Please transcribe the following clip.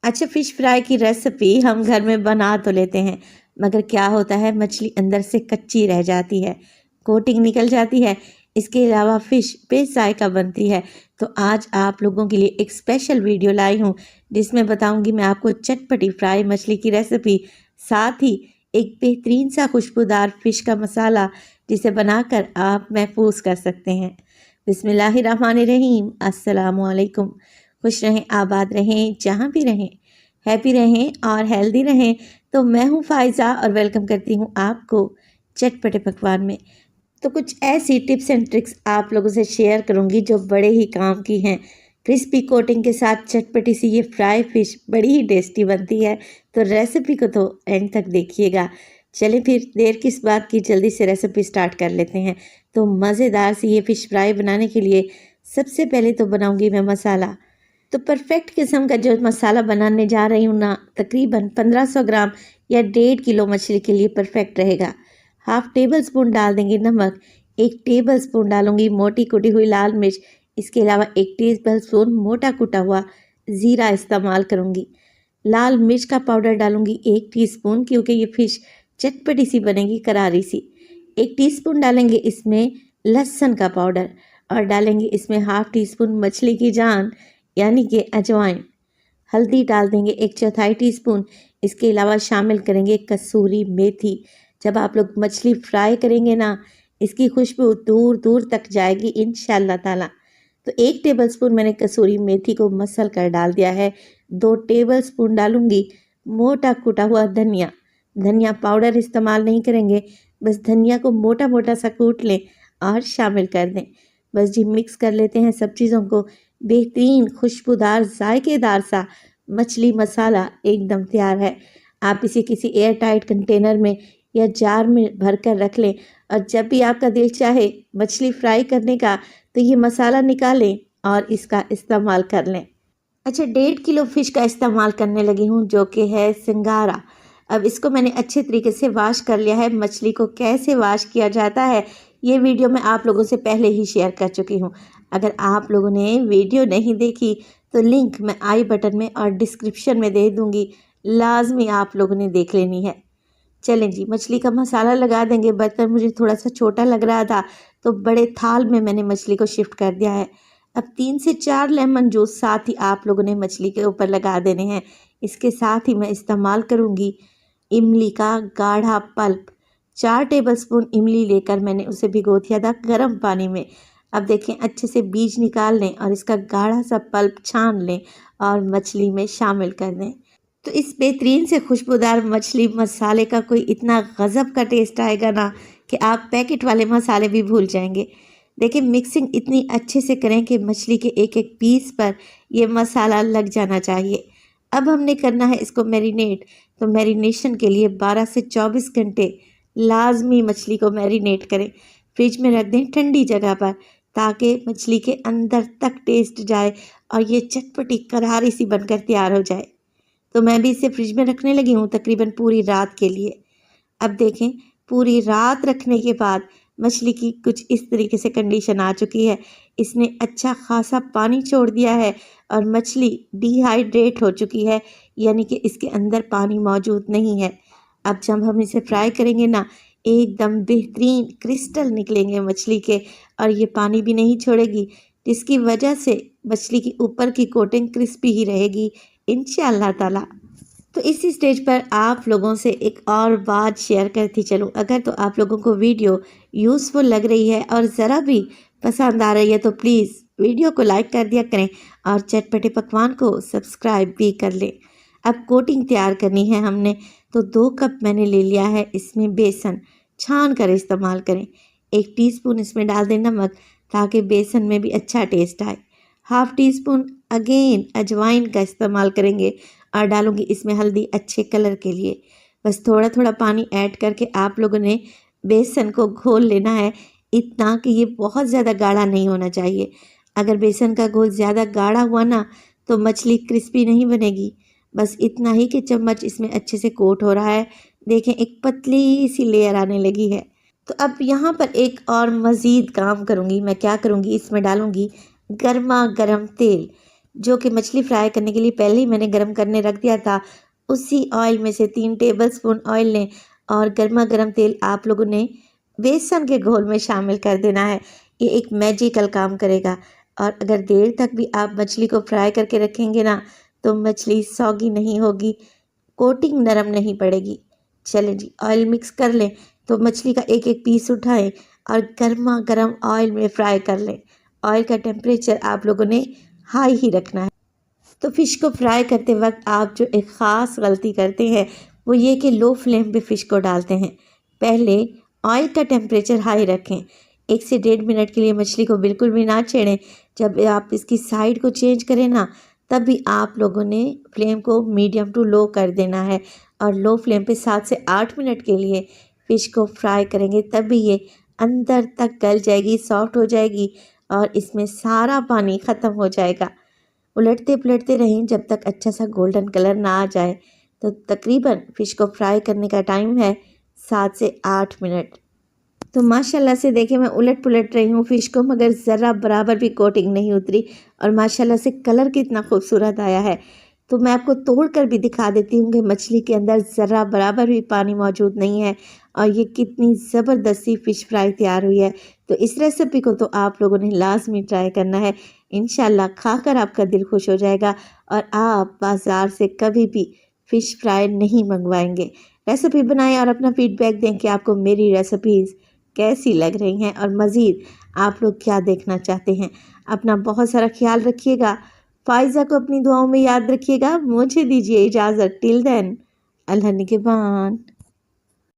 अच्छा, fish fry की recipe हम घर में बना तो लेते हैं, मगर क्या होता है मछली अंदर से कच्ची रह जाती है, कोटिंग निकल जाती है। इसके अलावा फ़िश बेज़ायका बनती है। तो आज आप लोगों के लिए एक स्पेशल वीडियो लाई हूँ, जिसमें बताऊँगी मैं आपको चटपटी फ्राई मछली की रेसिपी, साथ ही एक बेहतरीन सा खुशबूदार फ़िश का मसाला, जिसे बनाकर आप महफ़ूज़ कर सकते हैं। बिस्मिल्लाहिर्रहमानिर्रहीम, अस्सलामु अलैकुम। खुश रहें, आबाद रहें, जहाँ भी रहें, हैप्पी रहें और हेल्दी रहें। तो मैं हूँ फ़ाइज़ा और वेलकम करती हूँ आपको चटपटे पकवान में। तो कुछ ऐसी टिप्स एंड ट्रिक्स आप लोगों से शेयर करूँगी जो बड़े ही काम की हैं। क्रिस्पी कोटिंग के साथ चटपटी सी ये फ्राई फ़िश बड़ी ही टेस्टी बनती है। तो रेसिपी को तो एंड तक देखिएगा। चलिए फिर देर किस बात की, जल्दी से रेसिपी स्टार्ट कर लेते हैं। तो मज़ेदार सी ये फ़िश फ्राई बनाने के लिए सबसे पहले तो बनाऊँगी मैं मसाला। तो परफेक्ट किस्म का जो मसाला बनाने जा रही हूँ ना, तकरीबन 1500 ग्राम या 1.5 किलो मछली के लिए परफेक्ट रहेगा। हाफ टेबल स्पून डाल देंगे नमक, 1 टेबल स्पून डालूंगी मोटी कुटी हुई लाल मिर्च, इसके अलावा 1 टेबल स्पून मोटा कुटा हुआ ज़ीरा इस्तेमाल करूंगी। लाल मिर्च का पाउडर डालूंगी 1 टीस्पून, क्योंकि ये फिश चटपटी सी बनेगी, करारी सी। 1 टीस्पून डालेंगे इसमें लहसुन का पाउडर और डालेंगे इसमें हाफ टी स्पून मछली की जान यानी कि अजवाइन। हल्दी डाल देंगे 1/4 टीस्पून। इसके अलावा शामिल करेंगे कसूरी मेथी। जब आप लोग मछली फ्राई करेंगे ना, इसकी खुशबू दूर दूर तक जाएगी इंशाअल्लाह ताला। तो 1 टेबलस्पून मैंने कसूरी मेथी को मसल कर डाल दिया है। 2 टेबलस्पून डालूंगी मोटा कुटा हुआ धनिया। धनिया पाउडर इस्तेमाल नहीं करेंगे, बस धनिया को मोटा मोटा सा कूट लें और शामिल कर दें। बस जी मिक्स कर लेते हैं सब चीज़ों को। बेहतरीन खुशबूदार जायकेदार सा मछली मसाला एकदम तैयार है। आप इसे किसी एयर टाइट कंटेनर में या जार में भर कर रख लें, और जब भी आपका दिल चाहे मछली फ्राई करने का, तो ये मसाला निकालें और इसका इस्तेमाल कर लें। अच्छा, 1.5 किलो फ़िश का इस्तेमाल करने लगी हूँ, जो कि है सिंगारा। अब इसको मैंने अच्छे तरीके से वॉश कर लिया है। मछली को कैसे वॉश किया जाता है, ये वीडियो मैं आप लोगों से पहले ही शेयर कर चुकी हूँ। अगर आप लोगों ने वीडियो नहीं देखी तो लिंक मैं आई बटन में और डिस्क्रिप्शन में दे दूँगी, लाजमी आप लोगों ने देख लेनी है। चलें जी, मछली का मसाला लगा देंगे। बर्तन मुझे थोड़ा सा छोटा लग रहा था, तो बड़े थाल में मैंने मछली को शिफ्ट कर दिया है। अब 3 से 4 लेमन जूस साथ ही आप लोगों ने मछली के ऊपर लगा देने हैं। इसके साथ ही मैं इस्तेमाल करूँगी इमली का गाढ़ा पल्प। 4 टेबलस्पून इमली लेकर मैंने उसे भिगो दिया था गर्म पानी में। अब देखें, अच्छे से बीज निकाल लें और इसका गाढ़ा सा पल्प छान लें और मछली में शामिल कर दें। तो इस बेहतरीन से खुशबूदार मछली मसाले का कोई इतना गज़ब का टेस्ट आएगा ना, कि आप पैकेट वाले मसाले भी भूल जाएंगे। देखिए, मिक्सिंग इतनी अच्छे से करें कि मछली के एक एक पीस पर ये मसाला लग जाना चाहिए। अब हमने करना है इसको मैरिनेट। तो मैरिनेशन के लिए 12 से 24 घंटे लाजमी मछली को मैरिनेट करें। फ्रिज में रख दें ठंडी जगह पर, ताकि मछली के अंदर तक टेस्ट जाए और ये चटपटी करारी सी बनकर तैयार हो जाए। तो मैं भी इसे फ्रिज में रखने लगी हूँ तकरीबन पूरी रात के लिए। अब देखें, पूरी रात रखने के बाद मछली की कुछ इस तरीके से कंडीशन आ चुकी है। इसने अच्छा खासा पानी छोड़ दिया है और मछली डिहाइड्रेट हो चुकी है, यानी कि इसके अंदर पानी मौजूद नहीं है। अब जब हम इसे फ्राई करेंगे ना, एकदम बेहतरीन क्रिस्टल निकलेंगे मछली के, और ये पानी भी नहीं छोड़ेगी, जिसकी वजह से मछली की ऊपर की कोटिंग क्रिस्पी ही रहेगी इंशाअल्लाह ताला। तो इसी स्टेज पर आप लोगों से एक और बात शेयर करती चलूँ। अगर तो आप लोगों को वीडियो यूज़फुल लग रही है और ज़रा भी पसंद आ रही है, तो प्लीज़ वीडियो को लाइक कर दिया करें और चटपटे पकवान को सब्सक्राइब भी कर लें। अब कोटिंग तैयार करनी है हमने। तो 2 कप मैंने ले लिया है, इसमें बेसन छान कर इस्तेमाल करें। 1 टीस्पून इसमें डाल दें नमक, ताकि बेसन में भी अच्छा टेस्ट आए। हाफ टी स्पून अगेन अजवाइन का इस्तेमाल करेंगे और डालूंगी इसमें हल्दी अच्छे कलर के लिए। बस थोड़ा थोड़ा पानी ऐड करके आप लोगों ने बेसन को घोल लेना है, इतना कि ये बहुत ज़्यादा गाढ़ा नहीं होना चाहिए। अगर बेसन का घोल ज़्यादा गाढ़ा हुआ ना, तो मछली क्रिस्पी नहीं बनेगी। बस इतना ही कि चम्मच इसमें अच्छे से कोट हो रहा है। देखें, एक पतली सी लेयर आने लगी है। तो अब यहाँ पर एक और मज़ीद काम करूँगी। मैं क्या करूँगी, इसमें डालूँगी गर्मा गर्म तेल। जो कि मछली फ्राई करने के लिए पहले ही मैंने गर्म करने रख दिया था। उसी ऑयल में से 3 टेबलस्पून ऑयल लें और गर्मा गर्म तेल आप लोगों ने बेसन के घोल में शामिल कर देना है। ये एक मैजिकल काम करेगा और अगर देर तक भी आप मछली को फ्राई करके रखेंगे ना, तो मछली सौगी नहीं होगी, कोटिंग नरम नहीं पड़ेगी। चलें जी, ऑयल मिक्स कर लें तो मछली का एक एक पीस उठाएं और गर्मा गर्म ऑयल में फ्राई कर लें। ऑयल का टेम्परेचर आप लोगों ने हाई ही रखना है। तो फ़िश को फ्राई करते वक्त आप जो एक ख़ास गलती करते हैं वो ये कि लो फ्लेम पे फ़िश को डालते हैं। पहले ऑयल का टेम्परेचर हाई रखें। 1 से 1.5 मिनट के लिए मछली को बिल्कुल भी ना छेड़ें। जब आप इसकी साइड को चेंज करें ना, तब भी आप लोगों ने फ्लेम को मीडियम टू लो कर देना है और लो फ्लेम पे 7 से 8 मिनट के लिए फ़िश को फ्राई करेंगे, तब भी ये अंदर तक गल जाएगी, सॉफ्ट हो जाएगी और इसमें सारा पानी ख़त्म हो जाएगा। उलटते पलटते रहें जब तक अच्छा सा गोल्डन कलर ना आ जाए। तो तकरीबन फ़िश को फ्राई करने का टाइम है 7 से 8 मिनट। तो माशाल्लाह से देखिए मैं उलट पुलट रही हूँ फ़िश को, मगर ज़रा बराबर भी कोटिंग नहीं उतरी और माशाल्लाह से कलर कितना खूबसूरत आया है। तो मैं आपको तोड़ कर भी दिखा देती हूँ कि मछली के अंदर ज़रा बराबर भी पानी मौजूद नहीं है और ये कितनी ज़बरदस्ती फ़िश फ्राई तैयार हुई है। तो इस रेसिपी को तो आप लोगों ने लाजमी ट्राई करना है। इंशाल्लाह खाकर आपका दिल खुश हो जाएगा और आप बाज़ार से कभी भी फ़िश फ्राई नहीं मंगवाएंगे। रेसिपी बनाएं और अपना फीडबैक दें कि आपको मेरी रेसिपीज़ कैसी लग रही हैं और मज़ीद आप लोग क्या देखना चाहते हैं। अपना बहुत सारा ख्याल रखिएगा। फ़ाइज़ा को अपनी दुआओं में याद रखिएगा। मुझे दीजिए इजाज़त। टिल देन, अल्लाह निगहबान।